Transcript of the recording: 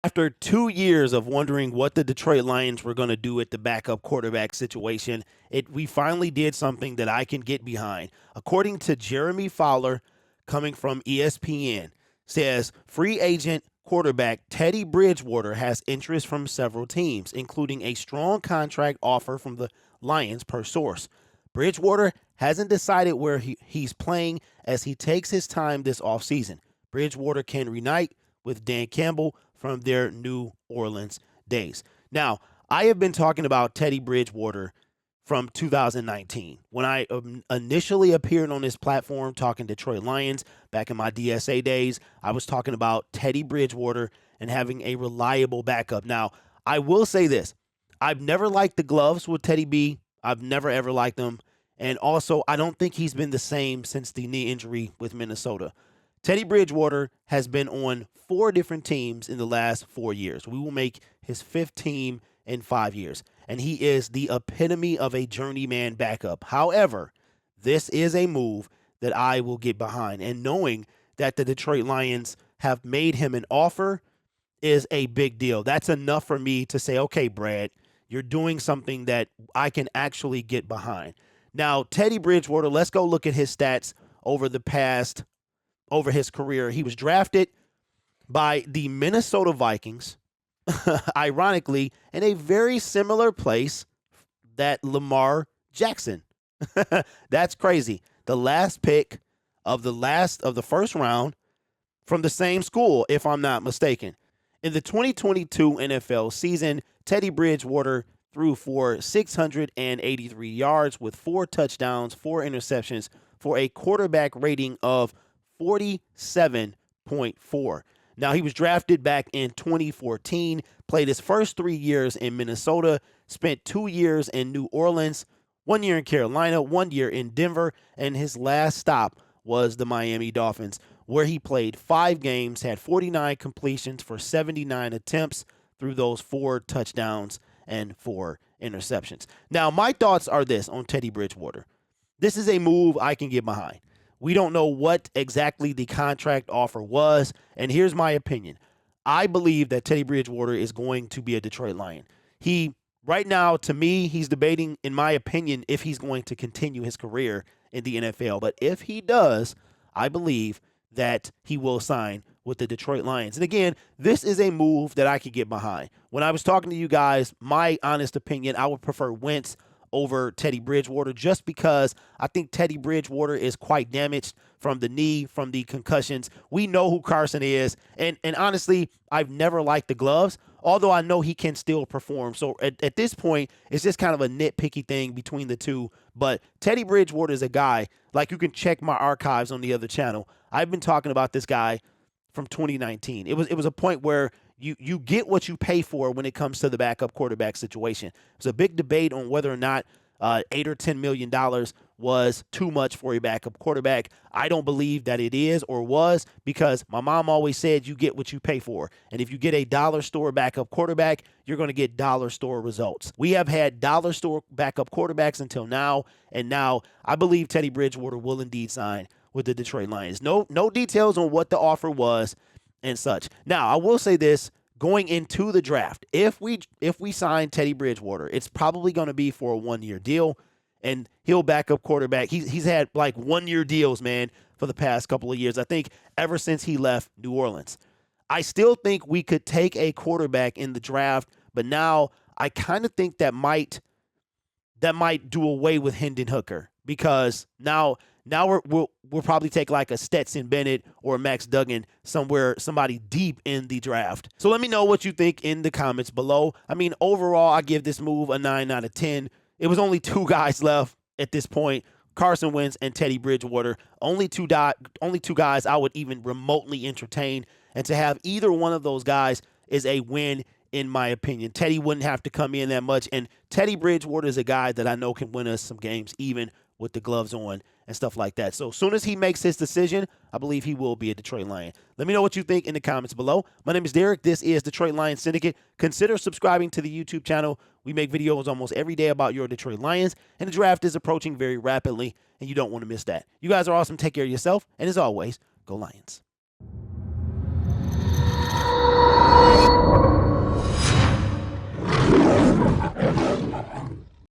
After 2 years of wondering what the Detroit Lions were going to do at the backup quarterback situation, we finally did something that I can get behind. According to Jeremy Fowler, coming from ESPN, says free agent quarterback Teddy Bridgewater has interest from several teams, including a strong contract offer from the Lions per source. Bridgewater hasn't decided where he's playing as he takes his time this offseason. Bridgewater can reunite with Dan Campbell from their New Orleans days. Now, I have been talking about Teddy Bridgewater from 2019 when I initially appeared on this platform talking Detroit Lions back in my DSA days. I was talking about Teddy Bridgewater and having a reliable backup. Now, I will say this. I've never liked the gloves with Teddy B. I've never ever liked them. And also, I don't think he's been the same since the knee injury with Minnesota. Teddy Bridgewater has been on 4 different teams in the last 4 years. We will make his 5th team in 5 years. And he is the epitome of a journeyman backup. However, this is a move that I will get behind. And knowing that the Detroit Lions have made him an offer is a big deal. That's enough for me to say, okay, Brad, you're doing something that I can actually get behind. Now, Teddy Bridgewater, let's go look at his stats over his career. He was drafted by the Minnesota Vikings, ironically, in a very similar place that Lamar Jackson. That's crazy. The last pick of the first round from the same school, if I'm not mistaken. In the 2022 NFL season, Teddy Bridgewater threw for 683 yards with 4 touchdowns, 4 interceptions for a quarterback rating of 47.4. Now, he was drafted back in 2014, played his first 3 years in Minnesota, spent 2 years in New Orleans, 1 year in Carolina, 1 year in Denver, and his last stop was the Miami Dolphins, where he played 5 games, had 49 completions for 79 attempts through those 4 touchdowns and 4 interceptions. Now, my thoughts are this on Teddy Bridgewater. This is a move I can get behind. We don't know what exactly the contract offer was, and here's my opinion. I believe that Teddy Bridgewater is going to be a Detroit Lion. Right now, to me, he's debating, in my opinion, if he's going to continue his career in the NFL. But if he does, I believe that he will sign with the Detroit Lions. And again, this is a move that I could get behind. When I was talking to you guys, my honest opinion, I would prefer Wentz over Teddy Bridgewater just because I think Teddy Bridgewater is quite damaged from the knee, from the concussions. We know who Carson is. And honestly, I've never liked the gloves, although I know he can still perform. So at this point, it's just kind of a nitpicky thing between the two. But Teddy Bridgewater is a guy, like you can check my archives on the other channel. I've been talking about this guy from 2019. It was a point where you get what you pay for when it comes to the backup quarterback situation. There's a big debate on whether or not $8 or $10 million was too much for a backup quarterback. I don't believe that it is or was, because my mom always said you get what you pay for. And if you get a dollar store backup quarterback, you're going to get dollar store results. We have had dollar store backup quarterbacks until now, and now I believe Teddy Bridgewater will indeed sign with the Detroit Lions. No details on what the offer was and such. Now, I will say this, going into the draft, if we sign Teddy Bridgewater, it's probably going to be for a 1-year deal, and he'll back up quarterback. He's had like 1-year deals, man, for the past couple of years. I think ever since he left New Orleans. I still think we could take a quarterback in the draft, but now I kind of think that might do away with Hendon Hooker, because now we'll probably take like a Stetson Bennett or a Max Duggan, somebody deep in the draft. So let me know what you think in the comments below. I mean, overall, I give this move a 9 out of 10. It was only 2 guys left at this point, Carson Wentz and Teddy Bridgewater. Only two guys I would even remotely entertain, and to have either one of those guys is a win in my opinion. Teddy wouldn't have to come in that much, and Teddy Bridgewater is a guy that I know can win us some games even with the gloves on and stuff like that. So as soon as he makes his decision, I believe he will be a Detroit Lion. Let me know what you think in the comments below. My name is Derek. This is Detroit Lions Syndicate. Consider subscribing to the YouTube channel. We make videos almost every day about your Detroit Lions, and the draft is approaching very rapidly, and you don't want to miss that. You guys are awesome. Take care of yourself, and as always, go Lions.